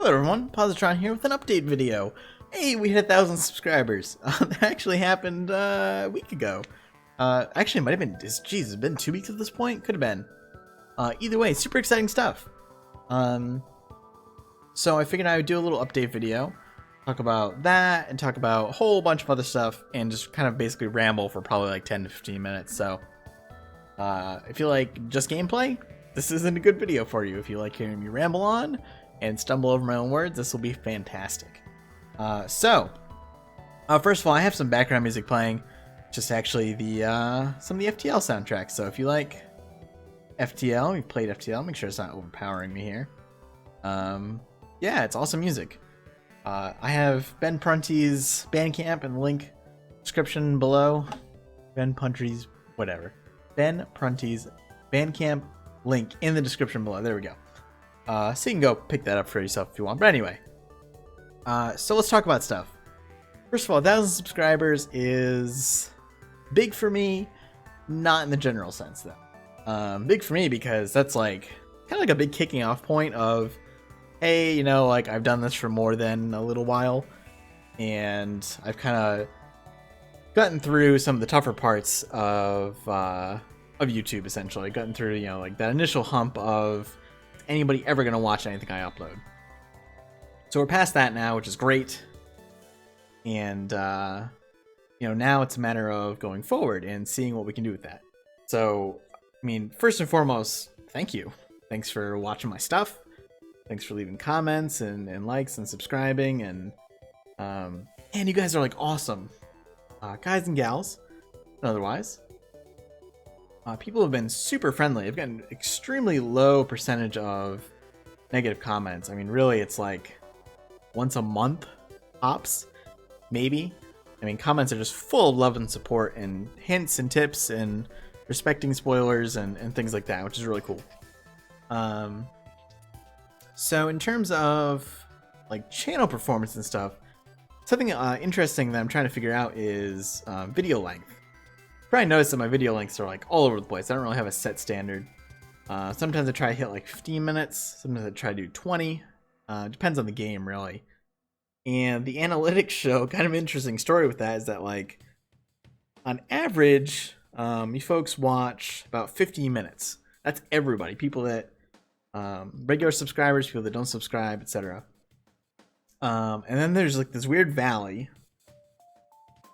Hello everyone, Positron here with an update video. Hey, we hit 1,000 subscribers. That actually happened a week ago. Actually, it might have been, geez, it's been 2 weeks at this point? Could have been. Either way, super exciting stuff. So I figured I would do a little update video, talk about that, and talk about a whole bunch of other stuff, and just kind of basically ramble for probably like 10 to 15 minutes. So, if you like just gameplay, this isn't a good video for you. If you like hearing me ramble on and stumble over my own words, this will be fantastic. First of all, I have some background music playing, just actually the some of the FTL soundtracks. So if you like FTL, you've played FTL, make sure it's not overpowering me here. Yeah, it's awesome music. I have Ben Prunty's Bandcamp in the link description below. Ben Prunty's, whatever. Ben Prunty's Bandcamp link in the description below. There we go. So you can go pick that up for yourself if you want. But anyway, so let's talk about stuff. First of all, 1,000 subscribers is big for me, not in the general sense though. Big for me because that's like kind of like a big kicking off point of, hey, you know, like I've done this for more than a little while, and I've kind of gotten through some of the tougher parts of YouTube. Essentially, gotten through, you know, like that initial hump of anybody ever gonna watch anything I upload. So we're past that now, which is great. And you know, now it's a matter of going forward and seeing what we can do with that. So, I mean, first and foremost, thank you. Thanks for watching my stuff. Thanks for leaving comments and likes and subscribing, and you guys are like awesome, guys and gals, and otherwise. People have been super friendly. I've gotten an extremely low percentage of negative comments. I mean, really, it's like once a month, tops, maybe. I mean, comments are just full of love and support and hints and tips and respecting spoilers and things like that, which is really cool. So in terms of like channel performance and stuff, something interesting that I'm trying to figure out is video length. Probably noticed that my video lengths are like all over the place. I don't really have a set standard. Sometimes I try to hit like 15 minutes. Sometimes I try to do 20. Depends on the game, really. And the analytics show kind of interesting story with that is that, like, on average, you folks watch about 15 minutes. That's everybody. People that regular subscribers, people that don't subscribe, etc. And then there's like this weird valley.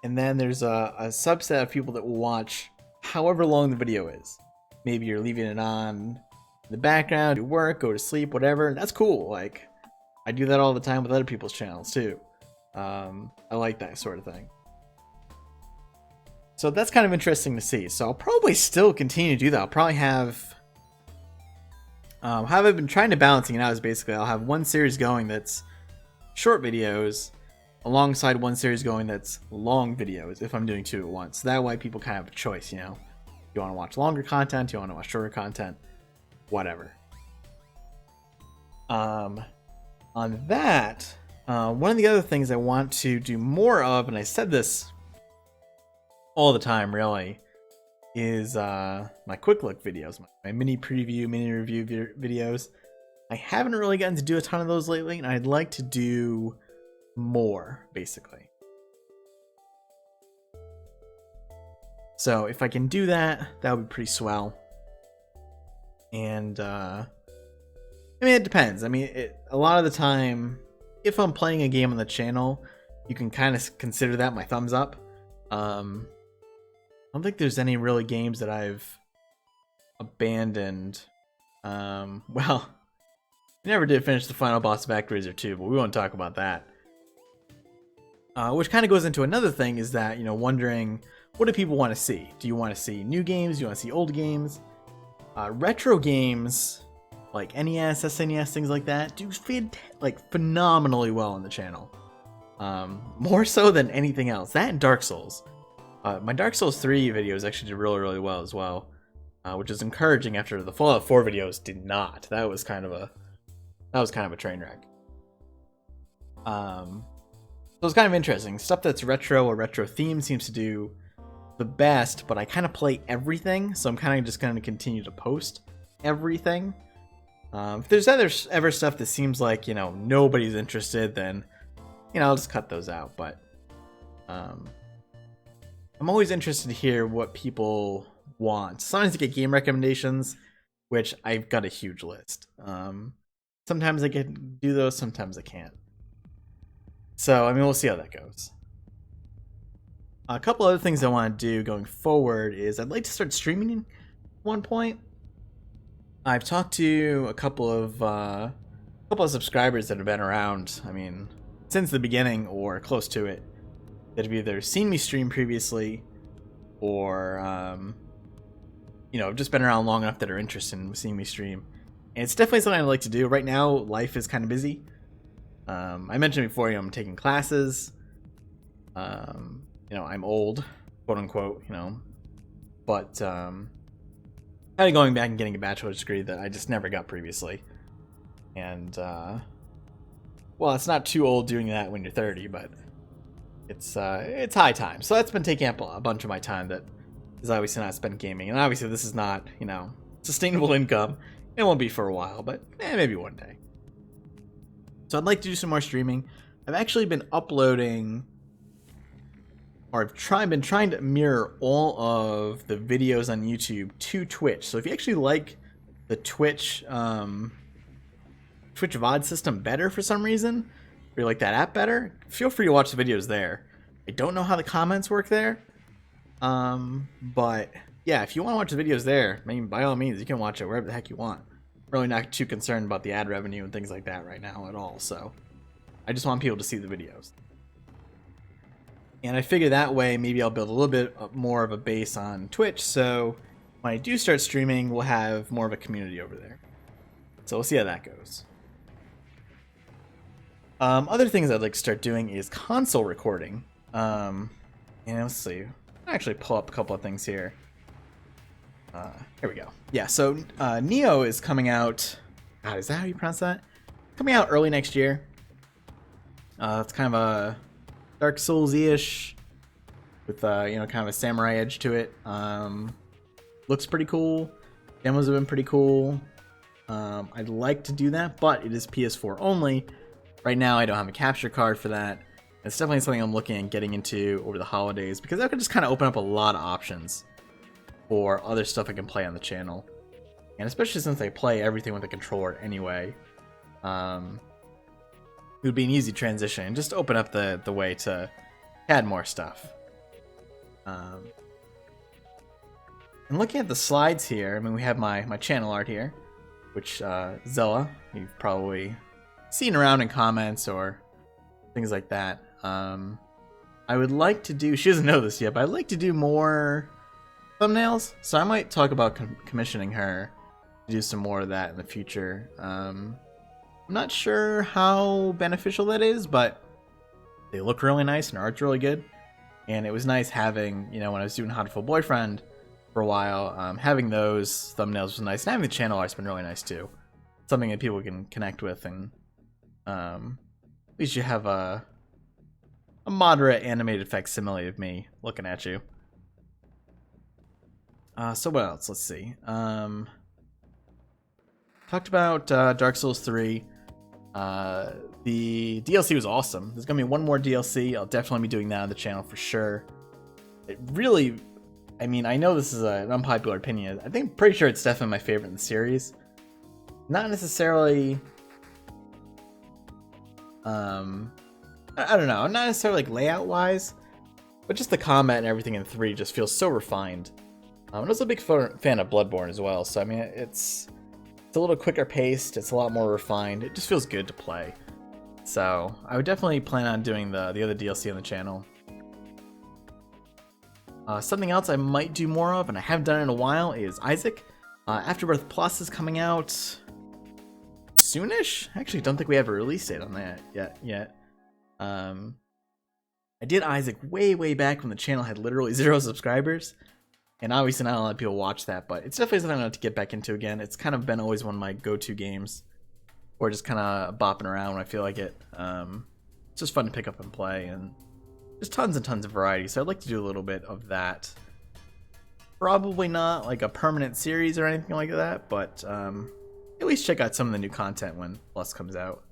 And then there's a subset of people that will watch however long the video is. Maybe you're leaving it on in the background, do work, go to sleep, whatever. That's cool. Like, I do that all the time with other people's channels too. I like that sort of thing. So that's kind of interesting to see. So I'll probably still continue to do that. I'll probably have... how I've been trying to balancing it out is basically I'll have one series going that's short videos, alongside one series going that's long videos if I'm doing two at once. That way people kind of have a choice, you know. You want to watch longer content, you want to watch shorter content, whatever. On that, one of the other things I want to do more of, and I said this all the time really, is my quick look videos, my mini preview, mini review videos. I haven't really gotten to do a ton of those lately, and I'd like to do more, basically. So if I can do that, that would be pretty swell. And I mean, it depends. I mean, a lot of the time, if I'm playing a game on the channel, you can kind of consider that my thumbs up. I don't think there's any really games that I've abandoned. Well, I never did finish the final boss of ActRaiser 2, but we won't talk about that. Which kind of goes into another thing, is that, you know, wondering, what do people want to see? Do you want to see new games? Do you want to see old games? Retro games, like NES, SNES, things like that, do phenomenally well on the channel. More so than anything else. That and Dark Souls. My Dark Souls 3 videos actually did really, really well as well, which is encouraging after the Fallout 4 videos did not. That was kind of a train wreck. So it's kind of interesting. Stuff that's retro or retro themed seems to do the best, but I kind of play everything, so I'm kind of just going to continue to post everything. If there's ever stuff that seems like, you know, nobody's interested, then, you know, I'll just cut those out. But I'm always interested to hear what people want. Sometimes I get game recommendations, which I've got a huge list. Sometimes I can do those, sometimes I can't. So, I mean, we'll see how that goes. A couple other things I want to do going forward is I'd like to start streaming at one point. I've talked to a couple of subscribers that have been around, I mean, since the beginning or close to it, that have either seen me stream previously or, you know, just been around long enough that are interested in seeing me stream. And it's definitely something I'd like to do. Right now, life is kind of busy. I mentioned before, you know, I'm taking classes. You know, I'm old, quote unquote, you know, but kind of going back and getting a bachelor's degree that I just never got previously. And well, it's not too old doing that when you're 30, but it's high time. So that's been taking up a bunch of my time that is obviously not spent gaming. And obviously this is not, you know, sustainable income. It won't be for a while, but maybe one day. So I'd like to do some more streaming. I've actually been uploading, or I've been trying to mirror all of the videos on YouTube to Twitch. So if you actually like the Twitch VOD system better for some reason, or you like that app better, feel free to watch the videos there. I don't know how the comments work there, but yeah, if you want to watch the videos there, I mean, by all means, you can watch it wherever the heck you want. I'm really not too concerned about the ad revenue and things like that right now at all, so I just want people to see the videos. And I figure that way, maybe I'll build a little bit more of a base on Twitch, so when I do start streaming, we'll have more of a community over there. So we'll see how that goes. Other things I'd like to start doing is console recording. And let's see. I'll actually pull up a couple of things here. Here we go. Yeah, so Neo is coming out. God, is that how you pronounce that? Coming out early next year. It's kind of a Dark Souls-ish with you know, kind of a samurai edge to it. Looks pretty cool. Demos have been pretty cool. I'd like to do that, but it is PS4 only. Right now, I don't have a capture card for that. It's definitely something I'm looking at getting into over the holidays because that could just kind of open up a lot of options for other stuff I can play on the channel. And especially since I play everything with a controller anyway, it would be an easy transition and just open up the way to add more stuff. And looking at the slides here, I mean, we have my channel art here, which Zella, you've probably seen around in comments or things like that. I would like to do, she doesn't know this yet, but I'd like to do more thumbnails, so I might talk about commissioning her to do some more of that in the future. I'm not sure how beneficial that is, but they look really nice and art's really good. And it was nice having, you know, when I was doing How to Full Boyfriend for a while, having those thumbnails was nice. And having the channel art's been really nice too. Something that people can connect with, and at least you have a moderate animated facsimile of me looking at you. So what else? Let's see. Talked about Dark Souls 3. The DLC was awesome. There's gonna be one more DLC. I'll definitely be doing that on the channel for sure. It really, I mean, I know this is an unpopular opinion. I think, pretty sure it's definitely my favorite in the series. Not necessarily, I don't know, not necessarily like layout wise, but just the combat and everything in 3 just feels so refined. I was a big fan of Bloodborne as well, so I mean, it's a little quicker paced, it's a lot more refined, it just feels good to play. So I would definitely plan on doing the other DLC on the channel. Something else I might do more of, and I haven't done it in a while, is Isaac. Afterbirth Plus is coming out soonish. I actually don't think we have a release date on that yet. I did Isaac way back when the channel had literally 0 subscribers. And obviously not a lot of people watch that, but it's definitely something I want to get back into again. It's kind of been always one of my go-to games, or just kind of bopping around when I feel like it. It's just fun to pick up and play, and there's tons and tons of variety, so I'd like to do a little bit of that. Probably not like a permanent series or anything like that, but it at least check out some of the new content when Plus comes out.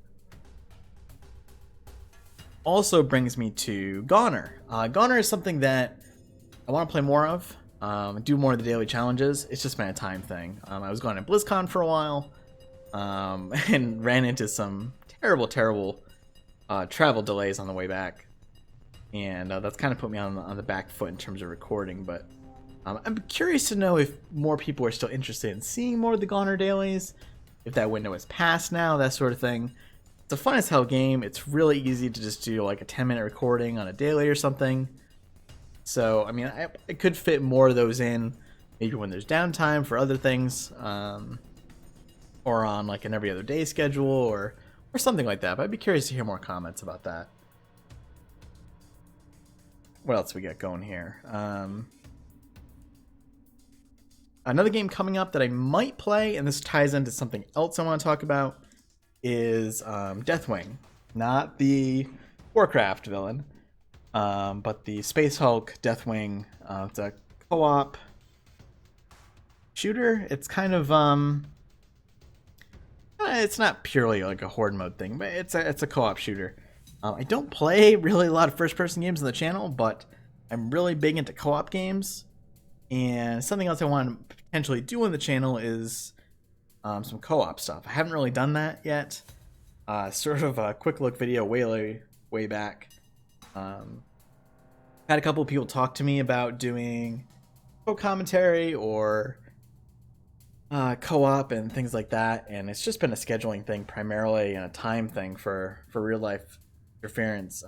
Also brings me to Goner. Goner is something that I want to play more of, do more of the daily challenges. It's just been a time thing. I was going to BlizzCon for a while, and ran into some terrible travel delays on the way back, and that's kind of put me on the back foot in terms of recording. But I'm curious to know if more people are still interested in seeing more of the Goner dailies, if that window is passed now, that sort of thing. It's a fun as hell game. It's really easy to just do like a 10-minute recording on a daily or something. So, I mean, I could fit more of those in, maybe when there's downtime for other things, or on like an every other day schedule, or something like that. But I'd be curious to hear more comments about that. What else we got going here? Another game coming up that I might play, and this ties into something else I want to talk about, is Deathwing. Not the Warcraft villain, but the Space Hulk Deathwing. It's a co-op shooter. It's kind of it's not purely like a horde mode thing, but it's a co-op shooter. I don't play really a lot of first-person games on the channel, but I'm really big into co-op games. And something else I want to potentially do on the channel is some co-op stuff. I haven't really done that yet. Sort of a quick look video way back. Had a couple of people talk to me about doing co-commentary or co-op and things like that, and it's just been a scheduling thing primarily and a time thing for real life interference.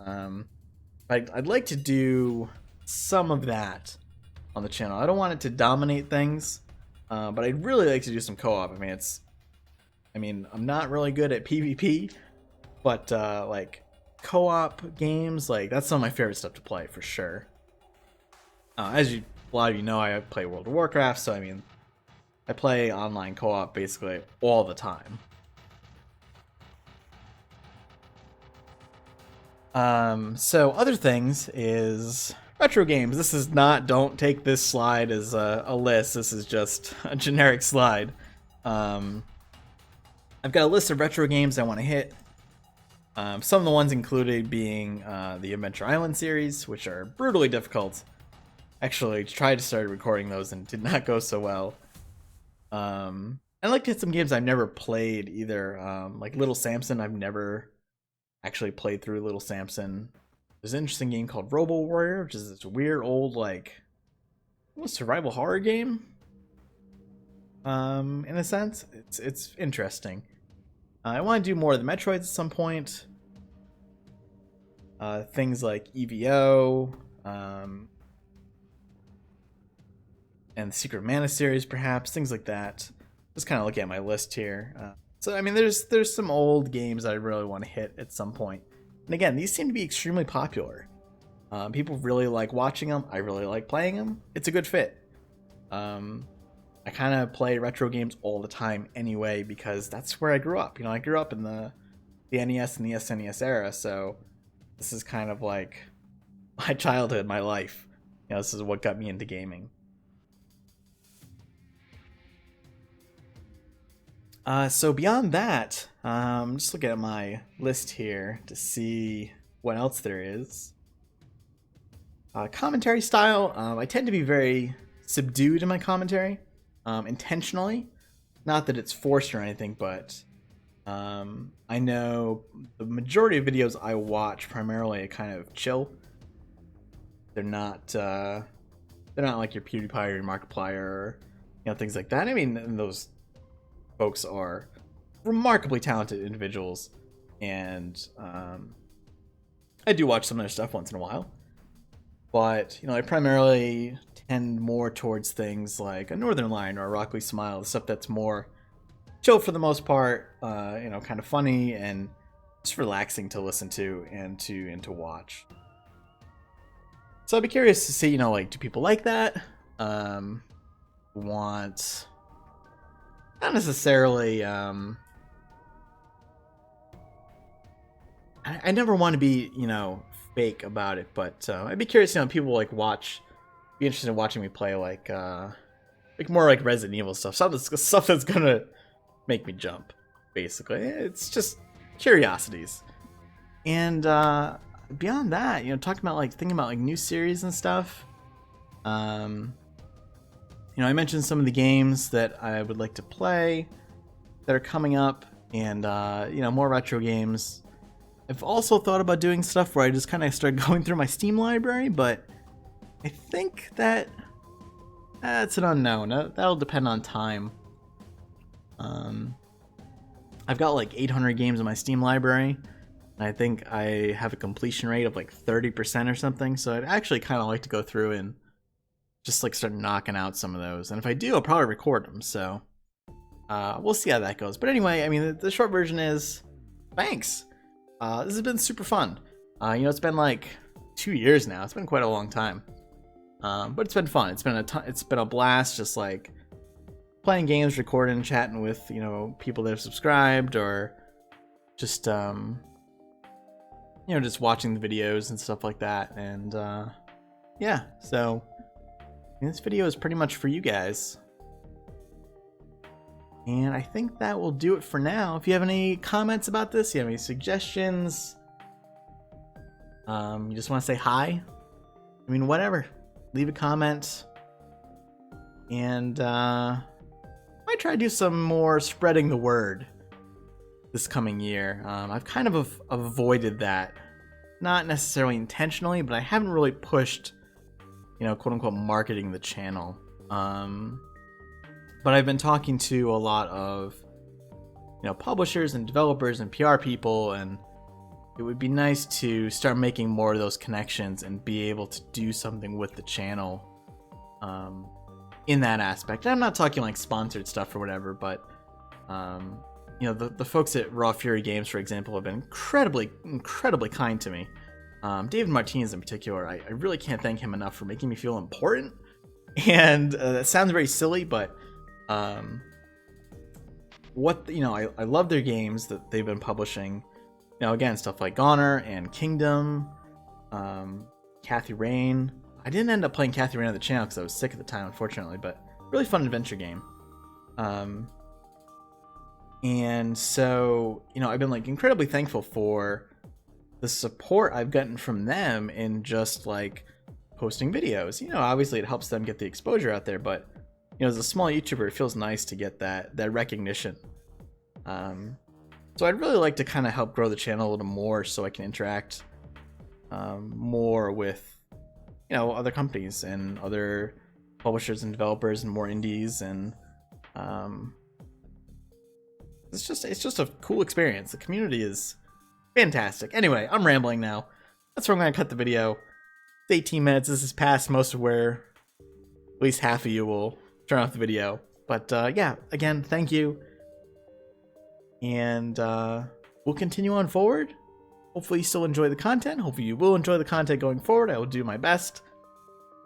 I'd like to do some of that on the channel. I don't want it to dominate things, but I'd really like to do some co-op. I mean, I'm not really good at PvP, but like co-op games, like that's some of my favorite stuff to play for sure. As a lot of you know, I play World of Warcraft, so I mean, I play online co-op basically all the time. So other things is retro games. This is not, don't take this slide as a list. This is just a generic slide. I've got a list of retro games I want to hit. Some of the ones included being the Adventure Island series, which are brutally difficult. Actually, tried to start recording those and did not go so well. I'd like to hit some games I've never played either. Like Little Samson, I've never actually played through Little Samson. There's an interesting game called Robo Warrior, which is this weird old like survival horror game. In a sense, it's interesting. I want to do more of the Metroids at some point. Things like EVO, and the Secret Mana series, perhaps, things like that. Just kind of looking at my list here. So I mean, there's some old games that I really want to hit at some point. And again, these seem to be extremely popular. People really like watching them. I really like playing them. It's a good fit. I kind of play retro games all the time anyway because that's where I grew up. You know, I grew up in the NES and the SNES era, so this is kind of like my childhood, my life. You know, this is what got me into gaming. So beyond that, just looking at my list here to see what else there is. Commentary style, I tend to be very subdued in my commentary, intentionally. Not that it's forced or anything, but I know the majority of videos I watch primarily are kind of chill. They're not like your PewDiePie or your Markiplier or things like that. I mean, those folks are remarkably talented individuals, and I do watch some of their stuff once in a while. But I primarily tend more towards things like a Northern Lion or a Rock Lee Smile, the stuff that's more chill for the most part, kind of funny and just relaxing to listen to and to watch. So I'd be curious to see, like, do people like that? Want not necessarily. I never want to be, fake about it, but I'd be curious, people like be interested in watching me play like more like Resident Evil stuff, stuff that's gonna make me jump. Basically, it's just curiosities. And beyond that, talking about thinking about new series and stuff. I mentioned some of the games that I would like to play that are coming up, and more retro games. I've also thought about doing stuff where I just kind of start going through my Steam library, but I think that's an unknown. That'll depend on time. I've got 800 games in my Steam library, and I think I have a completion rate of 30% or something, so I'd actually kind of like to go through and just start knocking out some of those. And if I do, I'll probably record them, so we'll see how that goes. But anyway, I mean, the short version is thanks. This has been super fun. It's been 2 years now. It's been quite a long time, but it's been fun. It's been a blast, just playing games, recording, chatting with people that have subscribed, or just just watching the videos and stuff like that. And yeah, so this video is pretty much for you guys. And I think that will do it for now. If you have any comments about this, you have any suggestions, you just want to say hi, I mean, whatever, leave a comment. And I might try to do some more spreading the word this coming year. I've kind of avoided that, not necessarily intentionally, but I haven't really pushed, quote unquote, marketing the channel. But I've been talking to a lot of, publishers and developers and PR people, and it would be nice to start making more of those connections and be able to do something with the channel in that aspect. And I'm not talking sponsored stuff or whatever, but the folks at Raw Fury Games, for example, have been incredibly kind to me. David Martinez in particular, I really can't thank him enough for making me feel important. And that sounds very silly, but I love their games that they've been publishing. Again, stuff like Goner and Kingdom, Kathy Rain. I didn't end up playing Kathy Rain on the channel because I was sick at the time, unfortunately, but really fun adventure game. And so, I've been incredibly thankful for the support I've gotten from them in just posting videos. Obviously it helps them get the exposure out there, but as a small YouTuber, it feels nice to get that recognition. So I'd really like to kind of help grow the channel a little more, so I can interact more with other companies and other publishers and developers and more indies, and it's just a cool experience. The community is fantastic. Anyway, I'm rambling now. That's where I'm going to cut the video. It's 18 minutes. This is past most of where at least half of you will turn off the video. But yeah, again, thank you. And we'll continue on forward. Hopefully you still enjoy the content. Hopefully you will enjoy the content going forward. I will do my best.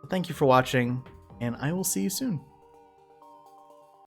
Thank you for watching, and I will see you soon.